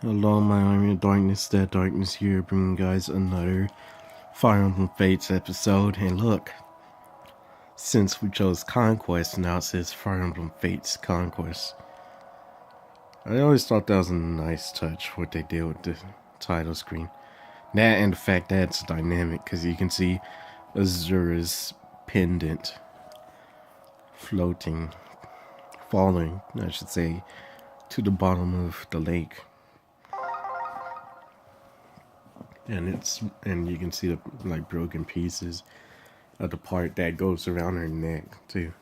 Hello, my army of darkness, that darkness here, bringing you guys another Fire Emblem Fates episode. And look, since we chose Conquest, now it says Fire Emblem Fates Conquest. I always thought that was a nice touch, what they did with the title screen. That and the fact that it's dynamic, because you can see Azura's pendant floating, falling, I should say, to the bottom of the lake. And you can see the like broken pieces of the part that goes around her neck too.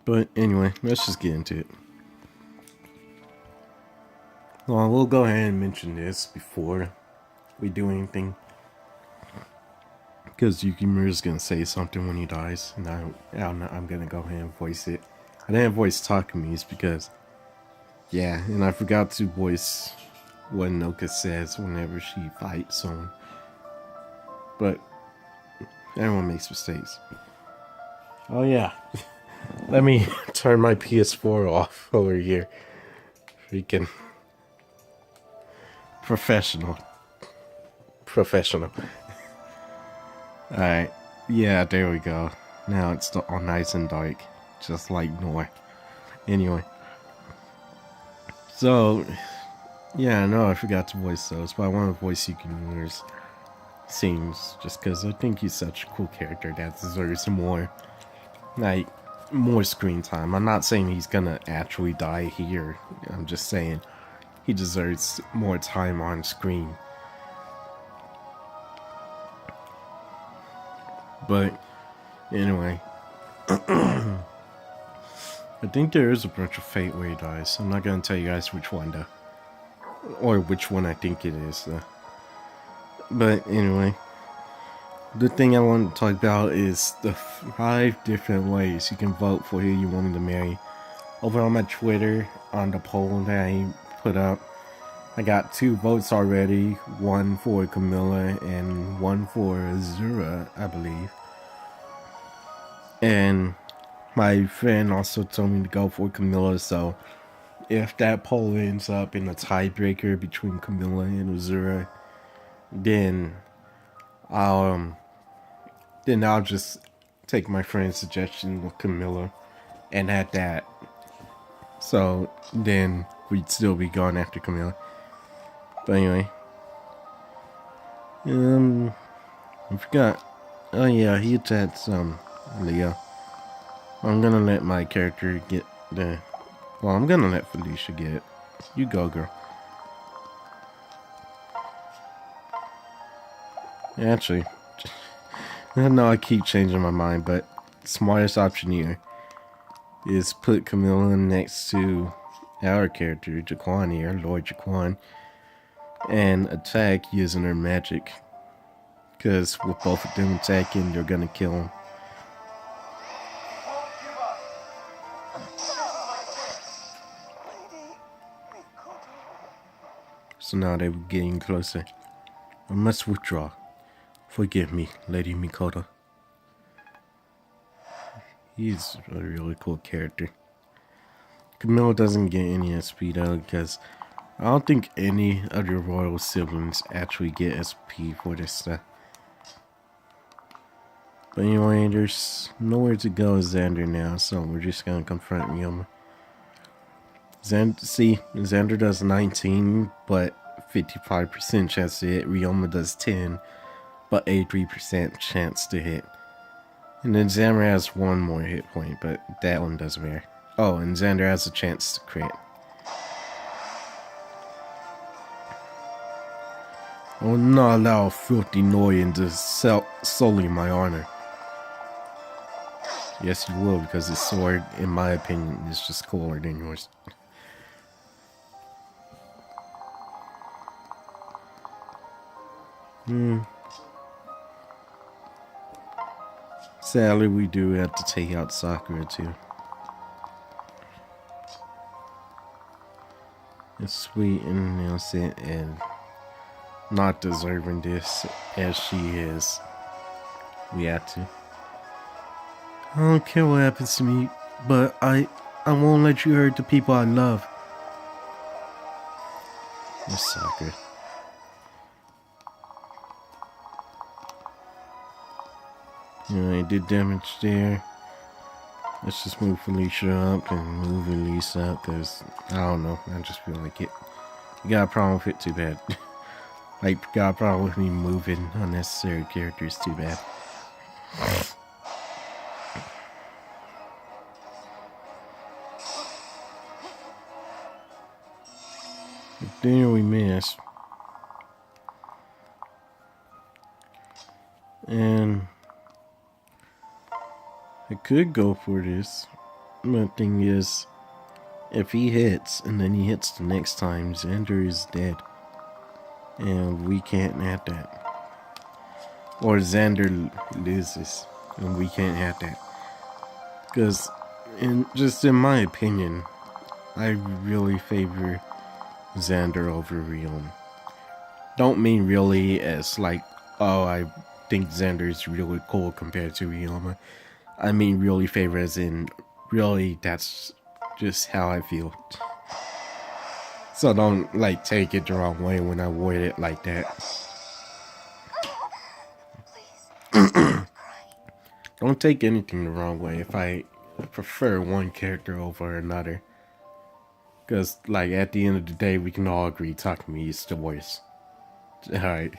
But anyway, let's just get into it. Well, we'll go ahead and mention this before we do anything, because Yukimuru's gonna say something when he dies, and I'm gonna go ahead and voice it. I didn't voice Takumi's because, yeah, and I forgot to voice what Noka says whenever she fights someone. But everyone makes mistakes. Oh yeah, let me turn my PS4 off over here. Freaking professional. Alright, yeah, there we go. Now it's all nice and dark, just like Nohr. Anyway. So, yeah, I know I forgot to voice those, but I want to voice Yukimuru's scenes just because I think he's such a cool character that deserves more screen time. I'm not saying he's gonna actually die here. I'm just saying he deserves more time on screen. But anyway, I think there is a bunch of Fate where he dies. I'm not gonna tell you guys which one though, or which one I think it is though. But anyway, the thing I want to talk about is the 5 different ways you can vote for who you want me to marry. Over on my Twitter, on the poll that I put up, I got 2 votes already. One for Camilla and one for Azura, I believe. And my friend also told me to go for Camilla, so if that poll ends up in a tiebreaker between Camilla and Azura, then I'll just take my friend's suggestion of Camilla and add that. So then we'd still be going after Camilla. But anyway, I forgot. Oh yeah, he attacks Leah. I'm gonna let my character get the. Well, I'm gonna let Felicia get it. You go, girl. Actually, I know I keep changing my mind, but the smartest option here is put Camilla next to our character, Jaquan here, Lord Jaquan, and attack using her magic. Because with both of them attacking, you're gonna kill him. So now they were getting closer. I must withdraw. Forgive me, Lady Mikoto. He's a really cool character. Camilla doesn't get any SP though, because I don't think any of your royal siblings actually get SP for this stuff. But anyway, there's nowhere to go with Xander now, so we're just gonna confront Ryoma. Xander does 19, but 55% chance to hit. Ryoma does 10, but 83% chance to hit. And then Xander has 1 more hit point, but that one doesn't matter. Oh, and Xander has a chance to crit. I will not allow filthy Nohr to sully my honor. Yes, you will, because his sword, in my opinion, is just cooler than yours. Sadly, we do have to take out Sakura too. It's sweet and innocent and not deserving this as she is. We have to. I don't care what happens to me, but I I won't let you hurt the people I love. You sucker. I did damage there. Let's just move Felicia up and move Elise up, because I don't know. I just feel like it. You got a problem with it, too bad. Like, got a problem with me moving unnecessary characters, too bad. But there we missed. And I could go for this. The thing is, if he hits and then he hits the next time, Xander is dead. And we can't have that. Or Xander loses and we can't have that. Because, just in my opinion, I really favor Xander over Rion. Don't mean really as like, oh, I think Xander is really cool compared to Rion. I mean really favor as in, really, that's just how I feel. So don't, like, take it the wrong way when I word it like that. Don't take anything the wrong way if I prefer one character over another. Because, like, at the end of the day, we can all agree Takumi is the worst. Alright.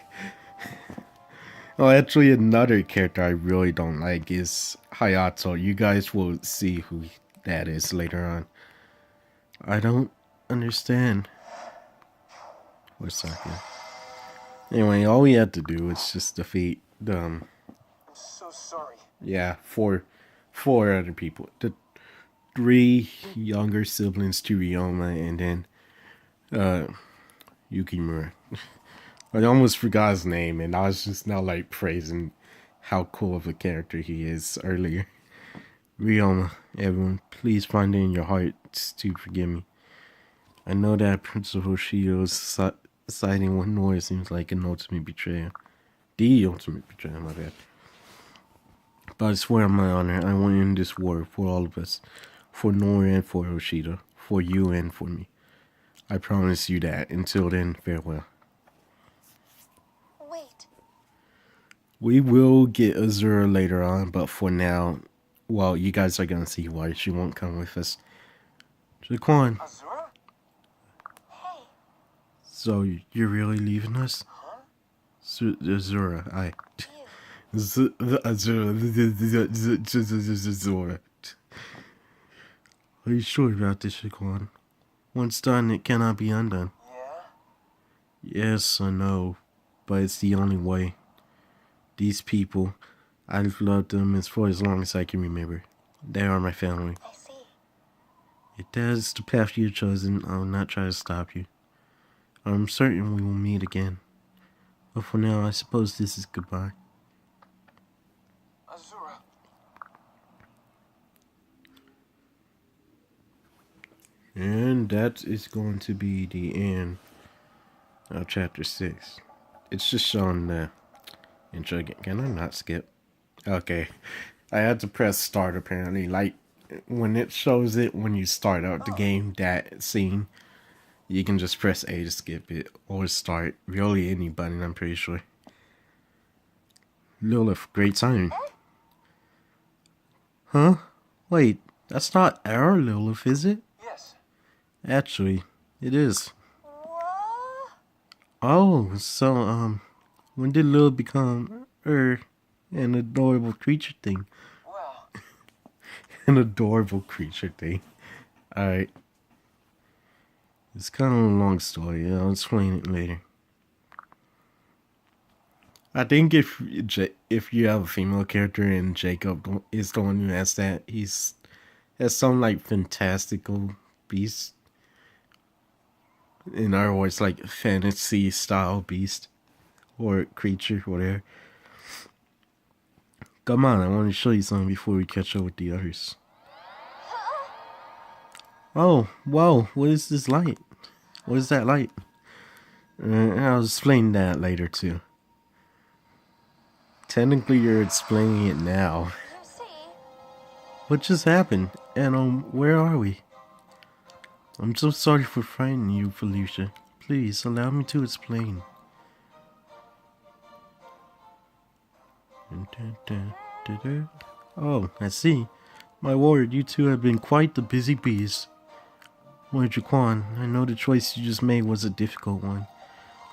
Well, actually, another character I really don't like is Hayato. You guys will see who that is later on. I don't understand. Wait a second. Anyway, all we had to do was just defeat the... I'm so sorry. Yeah, four other people. The 3 younger siblings to Ryoma, and then Yukimura. I almost forgot his name, and I was just now like praising how cool of a character he is earlier. Ryoma, everyone, please find it in your hearts to forgive me. I know that Principal Shido's siding with Nohr seems like an ultimate betrayal. The ultimate betrayal, my bad. But I swear on my honor, I want to end this war for all of us. For Nohr and for Hoshida. For you and for me. I promise you that. Until then, farewell. Wait. We will get Azura later on, but for now, well, you guys are gonna see why she won't come with us. Jaquan. Azura? Hey. So, you're really leaving us? Huh? Azura, Azura. Are you sure about this, Shaquan? Once done, it cannot be undone. Yeah? Yes, I know, but it's the only way. These people, I've loved them for as long as I can remember. They are my family. I see. If that is the path you've chosen, I will not try to stop you. I'm certain we will meet again. But for now, I suppose this is goodbye. Azura. And that is going to be the end of chapter 6. It's just showing the intro again. Can I not skip? Okay. I had to press start apparently. Like, when it shows it when you start out the game, that scene, you can just press A to skip it. Or start. Really any button, I'm pretty sure. Lilith, great time. Huh? Wait, that's not our Lilith, is it? Yes. Actually, it is. What? Oh, so, when did Lilith become, an adorable creature thing? Well. An adorable creature thing. Alright. It's kind of a long story. I'll explain it later. I think if you have a female character and Jacob is the one who has that, has some like fantastical beast. In other words, like fantasy style beast or creature, whatever. Come on, I want to show you something before we catch up with the others. Oh, whoa, what is this light? What is that light? I'll explain that later too. Technically, you're explaining it now. You see? What just happened? And where are we? I'm so sorry for frightening you, Felicia. Please allow me to explain. Oh, I see. My ward, you two have been quite the busy bees. Lord Jaquan, I know the choice you just made was a difficult one.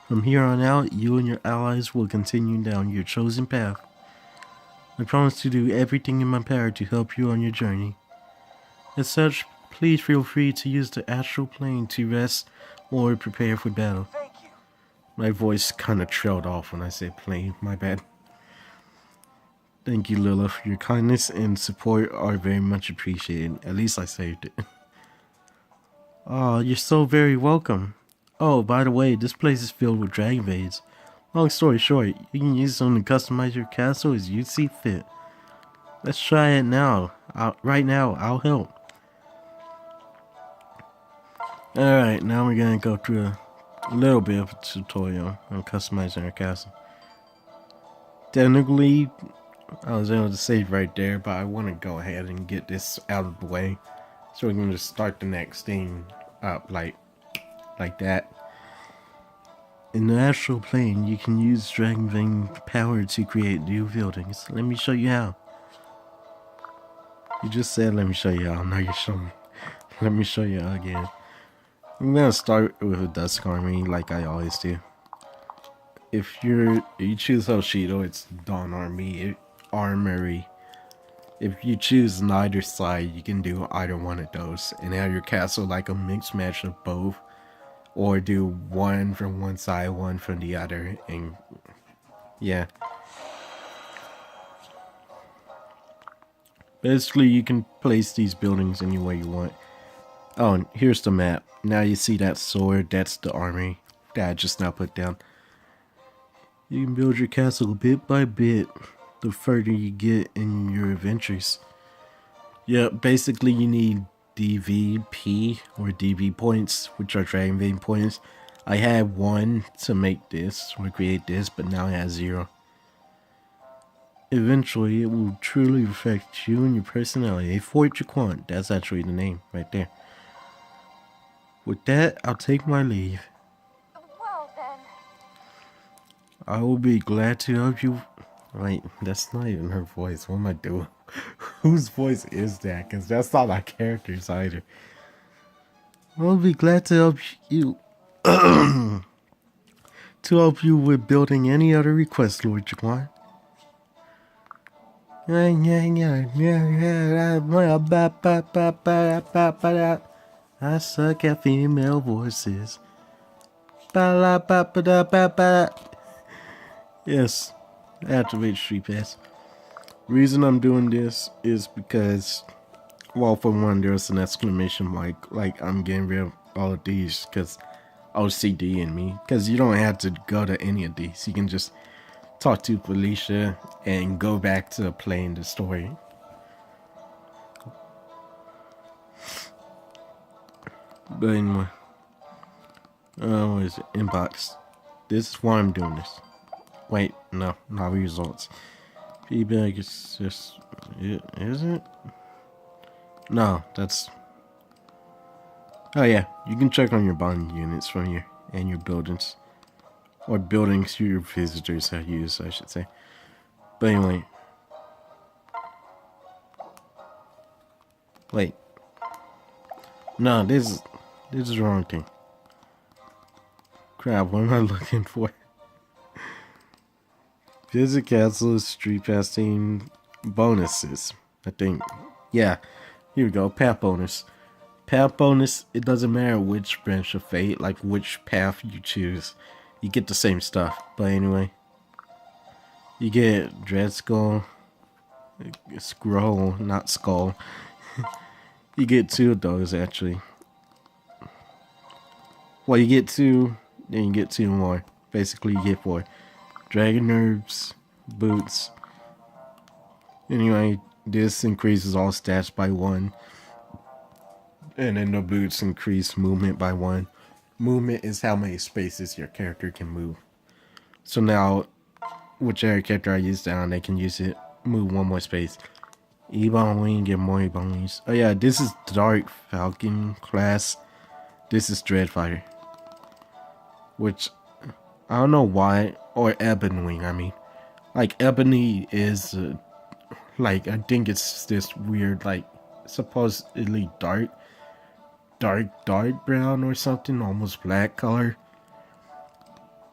From here on out, you and your allies will continue down your chosen path. I promise to do everything in my power to help you on your journey. As such, please feel free to use the astral plane to rest or prepare for battle. Thank you. My voice kind of trailed off when I said plane, my bad. Thank you, Lilith. Your kindness and support are very much appreciated. At least I saved it. Oh, you're so very welcome. Oh, by the way, this place is filled with dragon vades. Long story short, you can use them to customize your castle as you see fit. Let's try it now. Right now, I'll help. Alright, now we're gonna go through a little bit of a tutorial on customizing our castle. Technically, I was able to save right there, but I want to go ahead and get this out of the way so we can just start the next thing up like that. In the astral plane, you can use Dragon Vein power to create new buildings. Let me show you how. You just said let me show you how. Now you're showing. Let me show you how again. I'm gonna start with a Dusk Army like I always do. If you choose Hoshido, it's Dawn Armory. If you choose neither side, you can do either one of those and have your castle like a mixed match of both. Or do one from one side, one from the other, and yeah. Basically, you can place these buildings any way you want. Oh, and here's the map. Now you see that sword, that's the army that I just now put down. You can build your castle bit by bit the further you get in your adventures. Yeah, basically you need DVP or DV points, which are Dragon Vein points. I had 1 to make this or create this, but now I have 0. Eventually, it will truly reflect you and your personality. A Fort Jaquan, that's actually the name right there. With that, I'll take my leave. Well then. I will be glad to help you. Wait, that's not even her voice. What am I doing? Whose voice is that? Because that's not my character's either. I'll be glad to help you. To help you with building any other request, Lord Jaquan. I suck at female voices. Yes, activate Street Pass. Reason I'm doing this is because, well, for one, there's an exclamation mark, like I'm getting rid of all of these because OCD in me. Because you don't have to go to any of these. You can just talk to Felicia and go back to playing the story. But anyway, what is it? Inbox. This is why I'm doing this. Wait, no, not results. Feedback is just, is it? No, that's. Oh yeah, you can check on your bond units from here and your buildings. Or buildings your visitors have used, I should say. But anyway. Wait. No, this is the wrong thing. Crap, what am I looking for? Visit Castle Street Passing bonuses, I think. Yeah, here we go, path bonus. Path bonus, it doesn't matter which branch of fate, like which path you choose. You get the same stuff, but anyway. You get Dread Skull, Scroll, not Skull. You get 2 of those, actually. Well, you get 2, then you get 2 more. Basically, you get 4. Dragon Herbs, Boots. Anyway, this increases all stats by 1. And then the boots increase movement by 1. Movement is how many spaces your character can move. So now, whichever character I use down, they can use it, move 1 more space. Ebon Wing and Moribon Wings. Oh yeah, this is Dark Falcon class. This is Dreadfighter. Which, I don't know why, or Ebon Wing, I mean. Like, Ebony is, like, I think it's this weird, like, supposedly dark brown or something, almost black color.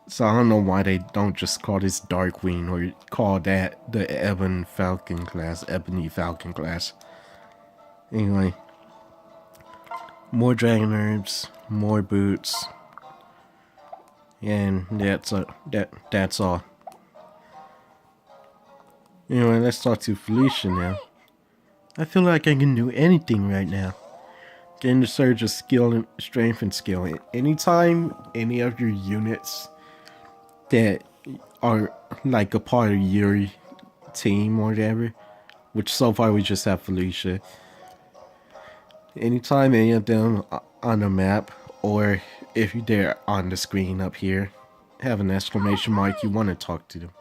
So I don't know why they don't just call this Darkwing or call that the Ebony Falcon class. Anyway, more dragon herbs, more boots, and that's all. Anyway, let's talk to Felicia now. I feel like I can do anything right now. Gain the surge of skill and strength and skill. Anytime any of your units that are like a part of your team or whatever, which so far we just have Felicia. Anytime any of them on the map, or if they're on the screen up here, have an exclamation mark, you want to talk to them.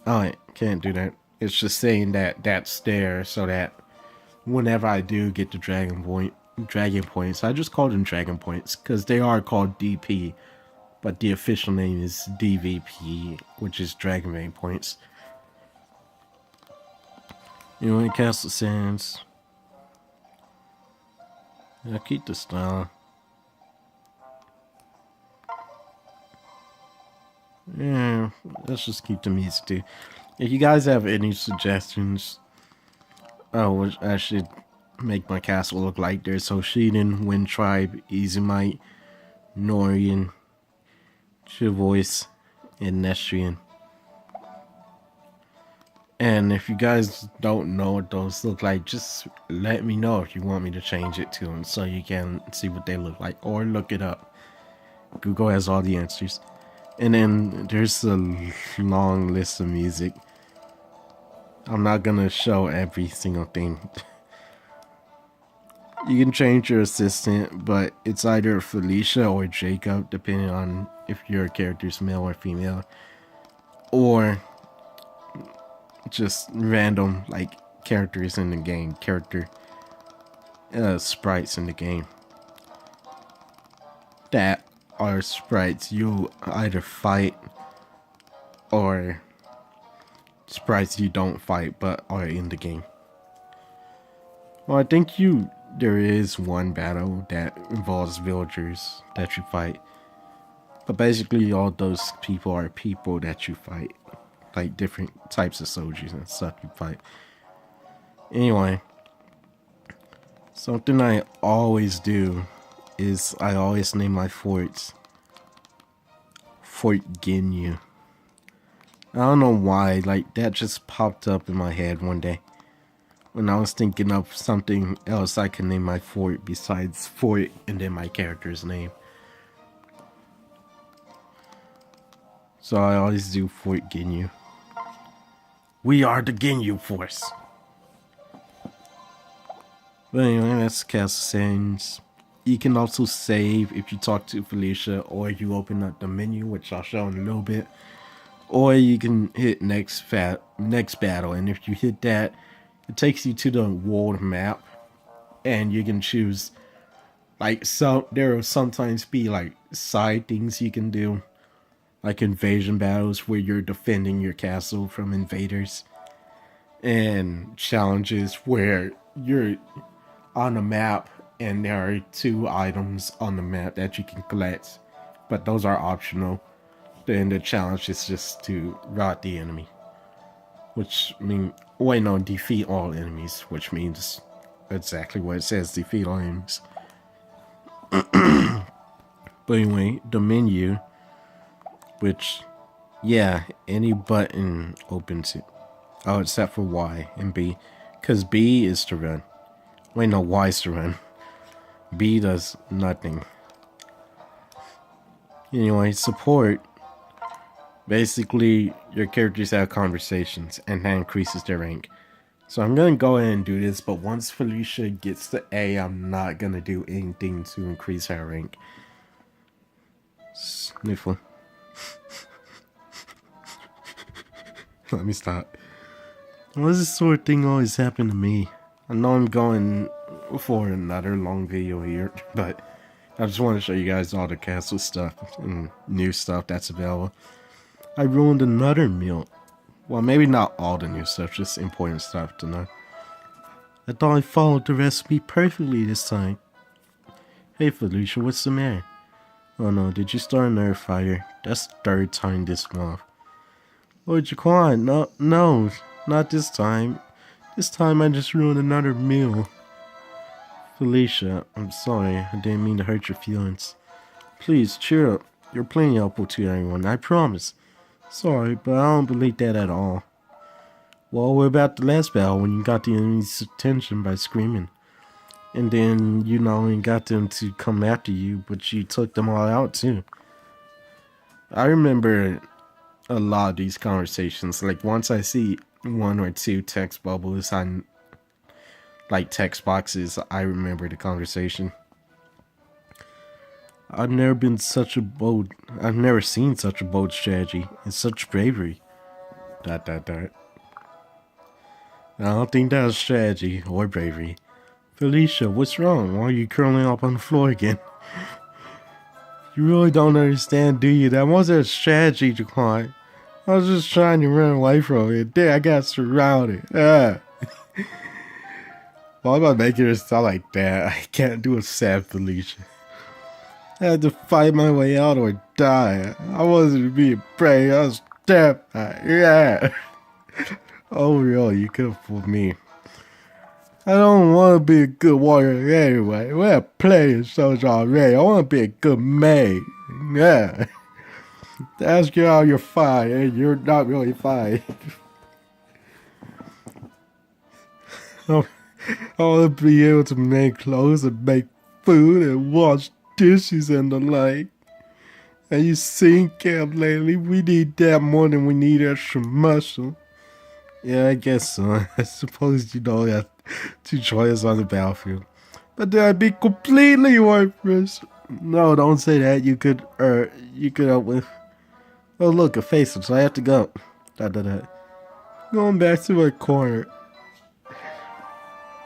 Oh, I can't do that. It's just saying that that's there so that whenever I do get the dragon points, I just call them dragon points because they are called DP, but the official name is DVP, which is Dragon Vein points. Anyway, Castle Sands. I'll keep the style. Yeah, let's just keep the music too. If you guys have any suggestions, what I should make my castle look like, there's Hoshiden, Wind Tribe, Izumite, Norian, Chivoice, and Nestrian. And if you guys don't know what those look like, just let me know if you want me to change it to them so you can see what they look like, or look it up. Google has all the answers. And then there's a long list of music. I'm not gonna show every single thing. You can change your assistant, but it's either Felicia or Jacob, depending on if your character's male or female. Or just random, like, characters in the game. Sprites in the game. That are sprites you either fight or sprites you don't fight but are in the game. Well, I think there is one battle that involves villagers that you fight, but basically all those people are people that you fight, like different types of soldiers and stuff you fight. Anyway, something I always do is I always name my forts Fort Ginyu. I don't know why, like, that just popped up in my head one day when I was thinking of something else I can name my fort besides Fort and then my character's name. So I always do Fort Ginyu. We are the Ginyu Force. But anyway, that's Castle Sands. You can also save if you talk to Felicia, or you open up the menu, which I'll show in a little bit. Or you can hit next battle, and if you hit that, it takes you to the world map, and you can choose, like, there will sometimes be like side things you can do, like invasion battles where you're defending your castle from invaders, and challenges where you're on a map and there are 2 items on the map that you can collect, but those are optional. Then the challenge is just to rout the enemy, which defeat all enemies, which means exactly what it says, defeat all enemies. But anyway, the menu, which, yeah, any button opens it. Oh, except for Y and B, because B is to run. Y is to run. B does nothing. Anyway, support. Basically, your characters have conversations, and that increases their rank. So I'm gonna go ahead and do this, but once Felicia gets to A, I'm not gonna do anything to increase her rank. Sniffle. Let me stop. Why does this sort of thing always happen to me? I know I'm going for another long video here, but I just want to show you guys all the castle stuff and new stuff that's available. I ruined another meal. Well, maybe not all the new stuff, just important stuff to know. I thought I followed the recipe perfectly this time. Hey Felicia, what's the matter? Oh no, did you start another fire? That's the third time this month. Oh, Jaquan, no, not this time. This time I just ruined another meal. Felicia, I'm sorry, I didn't mean to hurt your feelings. Please, cheer up. You're plenty helpful to everyone, I promise. Sorry, but I don't believe that at all. Well, what about the last battle when you got the enemy's attention by screaming? And then you not only got them to come after you, but you took them all out too. I remember a lot of these conversations. Like once I see one or two text bubbles on like text boxes, I remember the conversation. I've never seen such a bold strategy and such bravery. I don't think that was strategy or bravery. Felicia, what's wrong? Why are you curling up on the floor again? You really don't understand, do you? That wasn't a strategy, Jaquan. I was just trying to run away from it. There, I got surrounded. Why am I making it sound like that? I can't do a sad Felicia. I had to fight my way out or die. I wasn't being brave. I was terrified. Yeah. Oh, really? You could have fooled me. I don't want to be a good warrior anyway. We're playing soldier already. I want to be a good maid. Yeah. Ask you how you're fine, and you're not really fine. I want to be able to make clothes and make food and wash dishes and the like. And you seen Camp lately? We need that more than we need extra muscle. Yeah, I guess so. I suppose you know that to join us on the battlefield. But that'd be completely worthless. No, don't say that. You could help with. Oh look, a face, so I have to go. Going back to my corner.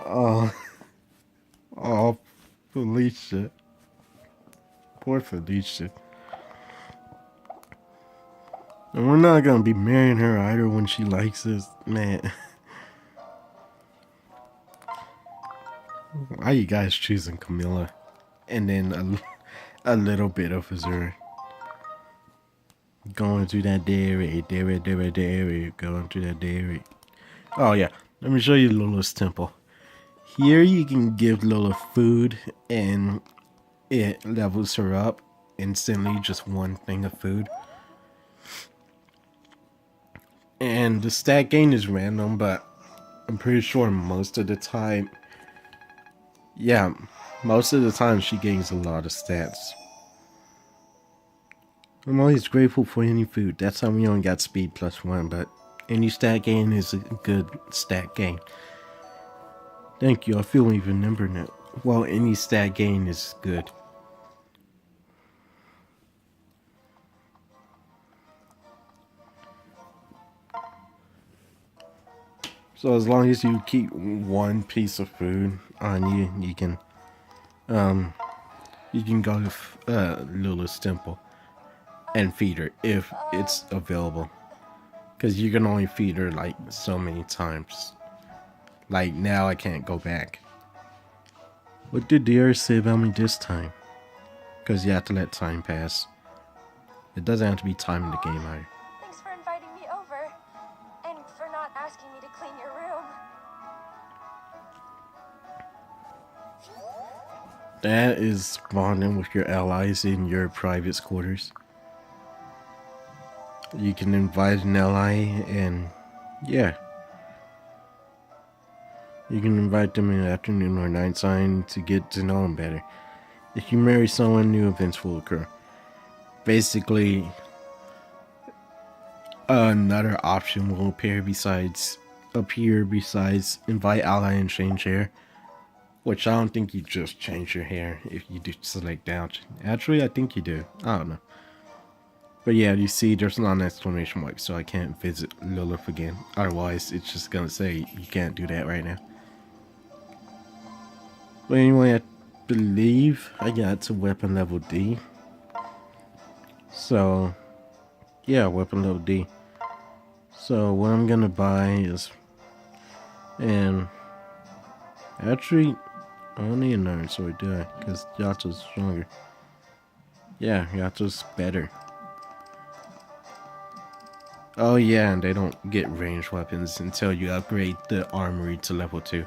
Oh, Felicia. Poor Felicia. And we're not gonna be marrying her either when she likes us, man. Why are you guys choosing Camilla? And then a little bit of Azure. Going to that dairy, going to that dairy. Oh yeah, let me show you Lola's temple. Here you can give Lola food and it levels her up instantly, just one thing of food. And the stat gain is random, but I'm pretty sure most of the time, yeah, most of the time she gains a lot of stats. I'm always grateful for any food. That's how we only got speed +1, but any stat gain is a good stat gain. Thank you, I feel even remembering it. Well, any stat gain is good. So as long as you keep one piece of food on you, you can go to Lula's temple and feed her if it's available. Because you can only feed her like so many times. Like now I can't go back. What did the earth say about me this time? Because you have to let time pass. It doesn't have to be time in the game either. Thanks for inviting me over. And for not asking me to clean your room. That is bonding with your allies in your private quarters. You can invite an ally and yeah. You can invite them in the afternoon or night time to get to know them better. If you marry someone, new events will occur. Basically, another option will appear besides invite ally and change hair. Which I don't think you just change your hair if you do select down. Actually, I think you do. I don't know. But yeah, you see there's not an exclamation mark, so I can't visit Lilith again. Otherwise, it's just gonna say you can't do that right now. But anyway, I believe I got to weapon level D. So, yeah, weapon level D. So what I'm gonna buy is, and actually, I don't need a Nohr sword, do I? Because Yato's stronger. Yeah, Yato's better. Oh yeah, and they don't get ranged weapons until you upgrade the armory to level 2.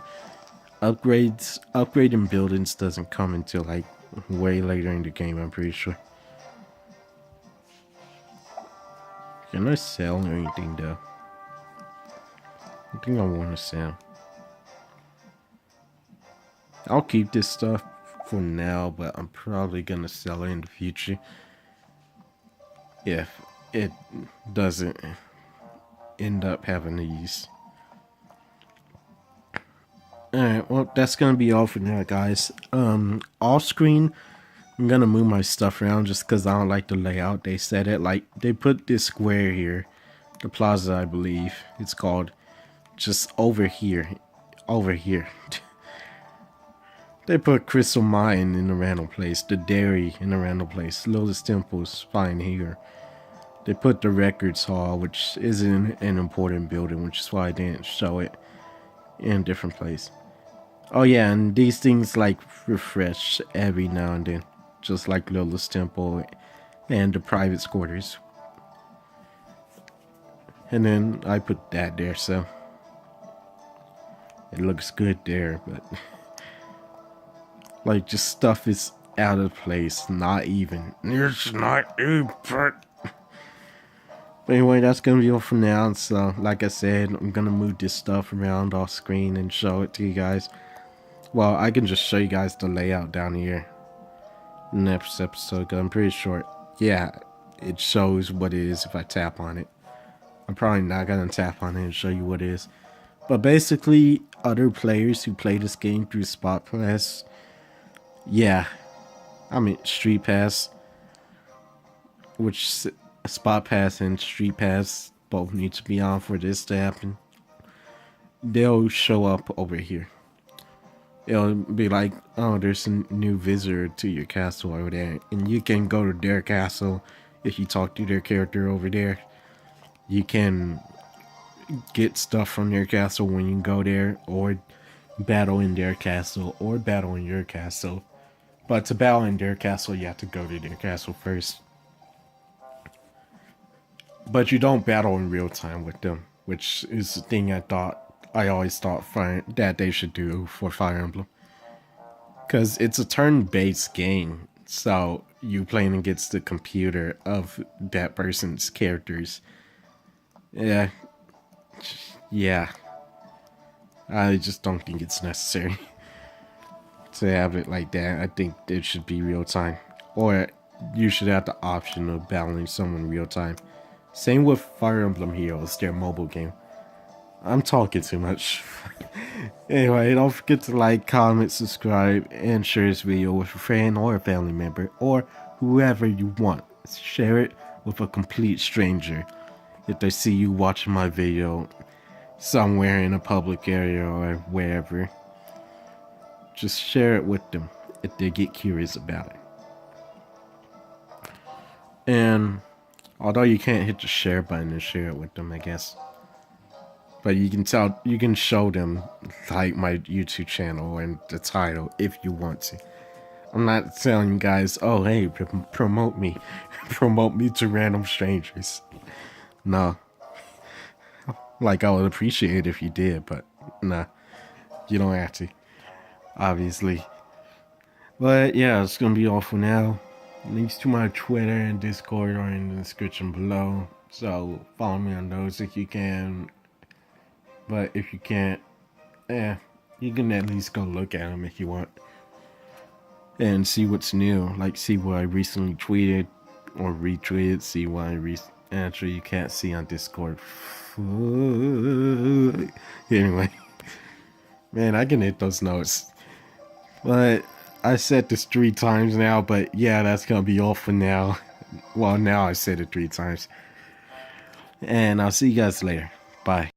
Upgrading buildings doesn't come until like way later in the game, I'm pretty sure. Can I sell or anything though? I think I want to sell. I'll keep this stuff for now, but I'm probably gonna sell it in the future if it doesn't end up having a use. Alright, well that's gonna be all for now, guys. Off screen I'm gonna move my stuff around just because I don't like the layout. They said it like they put this square here, the plaza I believe it's called, just over here. They put Crystal Mine in a random place, the dairy in a random place, Lotus Temple's fine here. They put the Records Hall, which isn't an important building, which is why I didn't show it in a different place. Oh yeah, and these things like refresh every now and then, just like Lotus Temple and the private quarters. And then I put that there, so it looks good there, but like just stuff is out of place, not even. It's not even. But anyway, that's gonna be all for now. So like I said, I'm gonna move this stuff around off screen and show it to you guys. Well, I can just show you guys the layout down here in the next episode, because I'm pretty sure, yeah, it shows what it is if I tap on it. I'm probably not gonna tap on it and show you what it is. But basically, other players who play this game through Spot Pass, yeah, I mean Street Pass, which Spot Pass and Street Pass both need to be on for this to happen. They'll show up over here. It'll be like, oh, there's a new visitor to your castle over there, and you can go to their castle if you talk to their character over there. You can get stuff from their castle when you go there, or battle in their castle, or battle in your castle. But to battle in their castle, you have to go to their castle first. But you don't battle in real time with them, which is the thing I always thought that they should do for Fire Emblem. Because it's a turn-based game, so you playing against the computer of that person's characters. Yeah. I just don't think it's necessary to have it like that. I think it should be real time. Or you should have the option of battling someone real time. Same with Fire Emblem Heroes, their mobile game. I'm talking too much. Anyway, don't forget to like, comment, subscribe, and share this video with a friend or a family member, or whoever you want. Share it with a complete stranger if they see you watching my video somewhere in a public area or wherever. Just share it with them if they get curious about it. And although you can't hit the share button and share it with them, I guess. But you can show them like my YouTube channel and the title if you want to. I'm not telling you guys, oh hey, promote me. Promote me to random strangers. No. Like, I would appreciate it if you did, but nah. You don't have to. Obviously. But yeah, it's gonna be all for now. Links to my Twitter and Discord are in the description below. So follow me on those if you can. But if you can't, you can at least go look at them if you want. And see what's new. Like, see what I recently tweeted or retweeted. See what actually you can't see on Discord. Anyway. Man, I can hit those notes. But I said this 3 times now, but yeah, that's gonna be all for now. Well, now I said it 3 times. And I'll see you guys later. Bye.